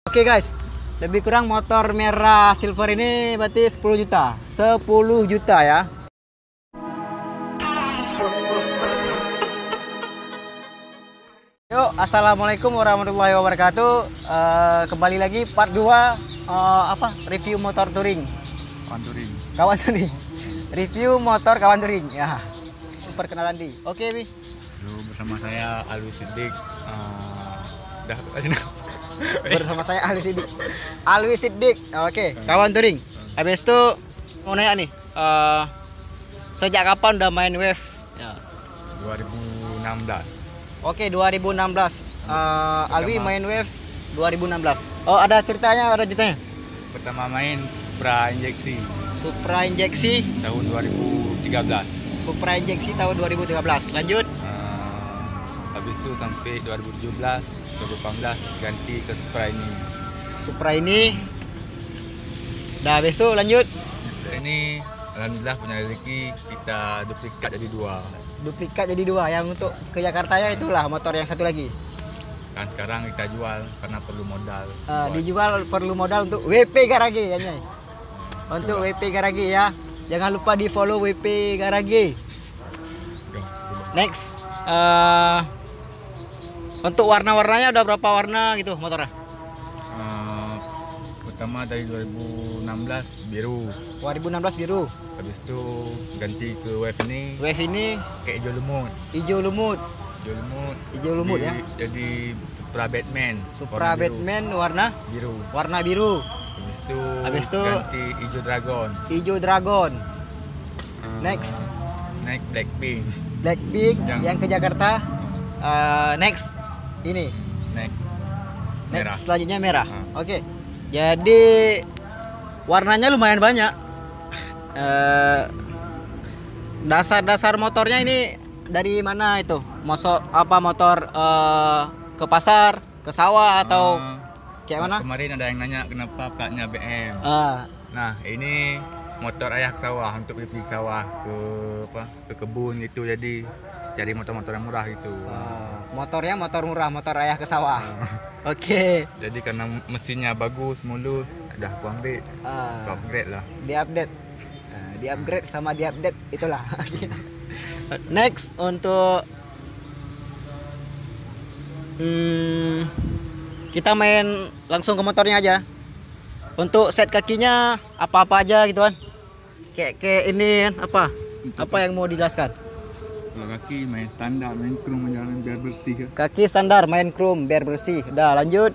Oke guys, lebih kurang motor merah silver ini berarti 10 juta. 10 juta ya. Yuk, assalamualaikum warahmatullahi wabarakatuh. Kembali lagi part 2 review motor touring. Kawan touring. Review motor kawan touring ya. Perkenalan di. Oke, Wi. Halo, bersama saya Alwi Siddiq. Bersama saya Alwi Siddiq. Oke, kawan touring. Habis itu mau nanya nih, sejak kapan udah main wave? Ya. 2016. Oke, 2016. Alwi main wave 2016. Oh, ada ceritanya. Pertama main Supra Injeksi Supra Injeksi tahun 2013. Supra Injeksi tahun 2013. Lanjut. Habis itu sampai 2017, 2018 ganti ke Supra ini. Supra ini. Dah habis itu lanjut. Ini alhamdulillah punya rezeki, kita duplikat jadi dua. Duplikat jadi dua. Yang untuk ke Jakarta ya itulah motor yang satu lagi. Dan sekarang kita jual karena perlu modal. Dijual perlu modal untuk WP Garage ya, Nyai. Untuk WP Garage ya. Jangan lupa di follow WP Garage. Next. Untuk warna-warnanya udah berapa warna gitu motornya? Pertama dari 2016 biru. 2016 biru. Habis itu ganti ke wave ini. Wave ini Kayak hijau lumut. hijau lumut. Hijau lumut ya. Jadi Supra Batman. Supra Batman warna biru. warna biru. Habis itu ganti hijau dragon. Hijau dragon. Next Blackpink. Blackpink yang ke Jakarta. Next ini. Merah. Next selanjutnya merah. Oke. Jadi warnanya lumayan banyak. Dasar motornya ini dari mana itu? Motor ke pasar, ke sawah atau kayak mana? Kemarin ada yang nanya kenapa platnya BM. Nah, ini motor ayah ke sawah untuk pergi sawah ke kebun gitu, jadi cari motor-motor yang murah gitu. Motornya motor murah, motor ayah ke sawah. Oke. Jadi karena mesinnya bagus, mulus, udah aku ambil. Upgrade lah. Di-upgrade sama di-update itulah. Next untuk kita main langsung ke motornya aja. Untuk set kakinya apa-apa aja gitu kan. Kayak ini kan apa yang mau dijelaskan? Kalau kaki main standar, main chrome jangan biar bersih ya. Kaki standar main chrome biar bersih. Udah lanjut.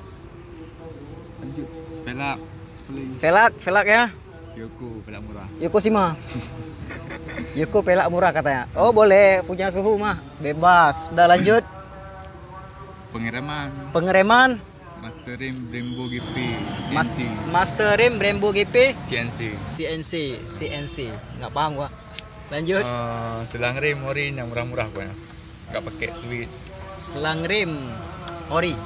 Velg ya. Yoko pelak murah. Yokoshima. Yoko pelak murah katanya. Oh boleh, punya suhu mah bebas. Udah lanjut. Pengereman. Master Rim Brembo GP. Master Rim Brembo GP. CNC. Nggak paham gua. Lanjut. Selang rim ori yang murah-murah pokoknya. Nggak pakai tweed. Selang rim ori.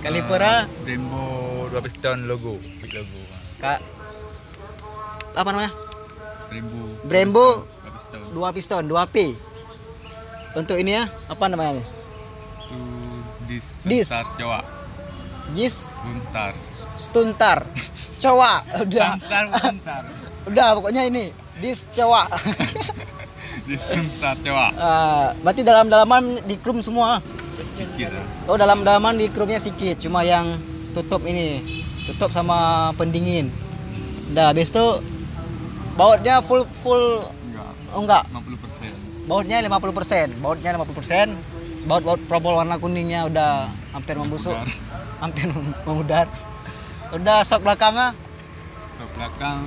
Kaliper Brembo 2 piston logo. Kak apa namanya? Brembo 2 piston 2P. Untuk ini ya, apa namanya? Dis Jawa. Stuntar. Cowok. Udah. Udah pokoknya ini dis cowok. Dis Stuntar Jawa. Berarti dalam-dalaman di krum semua. Sikit lah. Oh, dalam-dalaman di krumnya sedikit, cuma yang tutup tutup sama pendingin. Udah habis itu bautnya full enggak. 50%. Bautnya 50%. Baut probol warna kuningnya udah hampir membusuk. Hampir memudar. Udah sok belakangnya. Sok belakang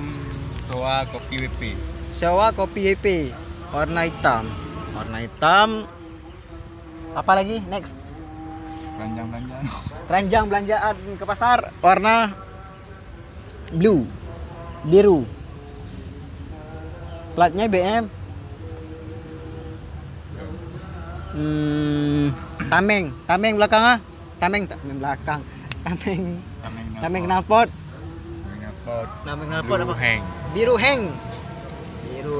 Showa Kopi WP. Warna hitam. Apa lagi? Next. Keranjang belanjaan ke pasar warna biru. Platnya BM. Tameng belakangnya. Tameng belakang. Tameng knalpot. Apa? Biru heng.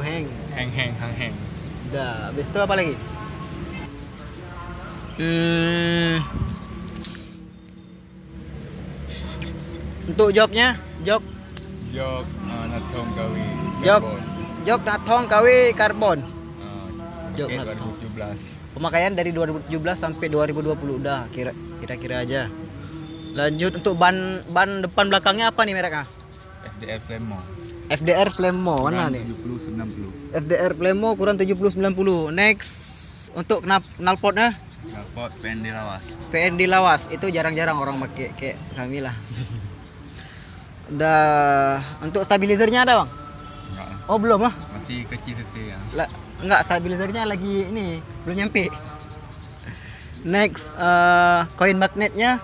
Heng. Udah, habis itu apa lagi? Untuk joknya, jok Natong Kawi. Jok. Jok Natong KW karbon. Jok Pakai Natong. 2017. Pemakaian dari 2017 sampai 2020 udah kira-kira aja. Lanjut untuk ban depan belakangnya apa nih mereknya? FDR Flemo. FDR Flemo mana nih? 70 90. FDR Flemo kurang 70 90. Next untuk knalpotnya Knalpot PND lawas. PND lawas itu jarang-jarang orang pakai kayak kami lah. Udah untuk stabilizernya ada bang? Enggak lah. Oh belum lah. Masih kecil sih ya. Enggak stabilizernya lagi ini belum nyampe. Next koin magnetnya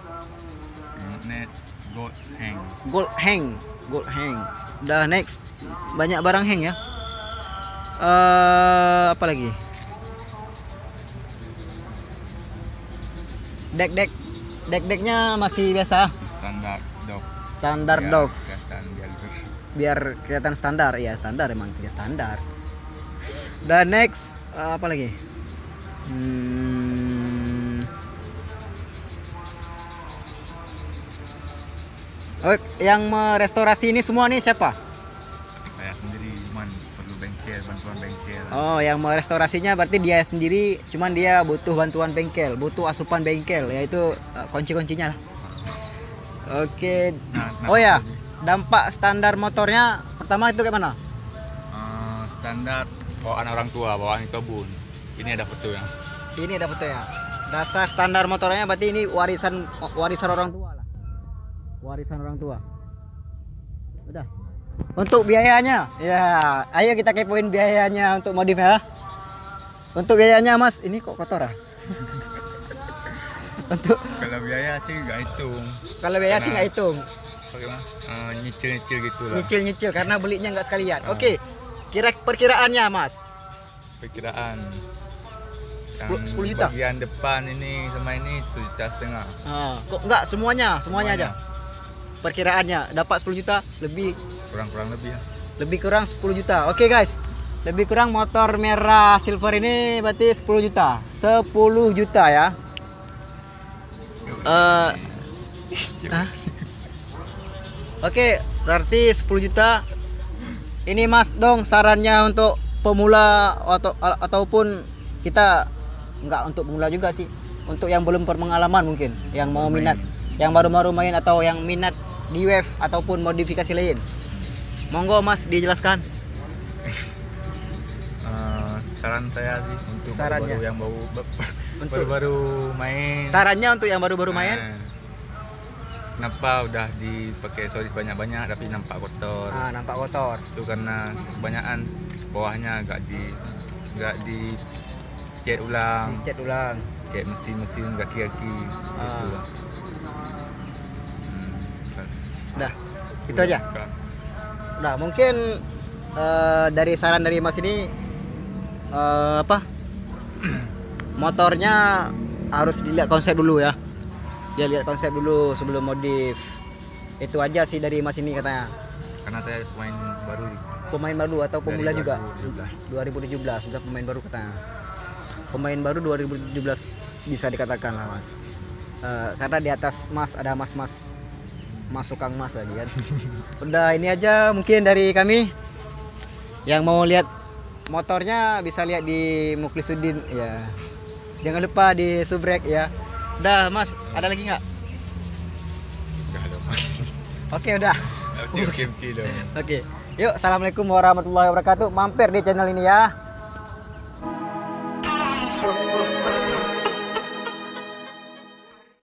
Magnet gold hang. Gold hang. Udah next banyak barang hang ya. Apa lagi? Dek-deknya masih biasa. Standar Dove. Biar kelihatan standar ya, standar emang tidak standar. Dan next apa lagi? Oh, yang merestorasi ini semua nih siapa? Saya sendiri, cuman perlu bantuan bengkel. Oh, yang merestorasinya berarti dia sendiri, cuman dia butuh bantuan bengkel, butuh asupan bengkel, yaitu kunci-kuncinya lah. Oke. Oh ya, dampak standar motornya pertama itu kayak mana? Standar bawaan orang tua, bawaan kebun. Ini ada foto ya. Ini ada foto ya. Dasar standar motornya berarti ini warisan orang tua lah. Warisan orang tua. Udah. Untuk biayanya, ya, ayo kita kepoin biayanya untuk modif ya. Untuk biayanya Mas, ini kok kotor ah? Untuk Kalau biaya sih nggak hitung. kalau biaya sih nggak hitung. Bagaimana? Nyicil gitu lah. Nyicil karena belinya nggak sekalian. Oke. Perkiraannya Mas. Perkiraan 10 juta. Bagian depan ini sama ini 1,5 juta. Kok enggak semuanya aja. Perkiraannya dapat 10 juta lebih Kurang lebih ya. lebih kurang 10 juta. Oke guys. Lebih kurang motor merah silver ini berarti 10 juta. 10 juta ya. Oke, berarti 10 juta. Ini Mas dong sarannya untuk pemula ataupun kita enggak untuk pemula juga sih. Untuk yang belum berpengalaman mungkin, yang mau minat, yang baru-baru main atau yang minat di wave ataupun modifikasi lain. Monggo Mas dijelaskan. Saran saya sih untuk Sarannya. baru yang Untuk baru main. sarannya untuk yang baru-baru main. Kenapa udah dipakai solis banyak-banyak tapi nampak kotor? Nampak kotor. Itu karena kebanyakan bawahnya nggak di cat ulang, Cat ulang. kayak mesin kaki-kaki gitu lah. Udah, itu aja. Nah, mungkin dari saran dari Mas ini motornya harus dilihat konsep dulu ya. Dia lihat konsep dulu sebelum modif. Itu aja sih dari Mas ini katanya. Karena saya pemain baru. Pemain baru atau pemula Dari juga? 2017. 2017 sudah pemain baru katanya. Pemain baru 2017 bisa dikatakan lah Mas. Karena di atas Mas ada mas tukang mas lagi kan. Udah ini aja mungkin dari kami. Yang mau lihat motornya bisa lihat di Muklisuddin ya. Jangan lupa di subrek ya. Udah Mas, ada lagi nggak? Udah ada. Oke udah. Oke. Oke. Yuk, assalamualaikum warahmatullahi wabarakatuh. Mampir di channel ini ya.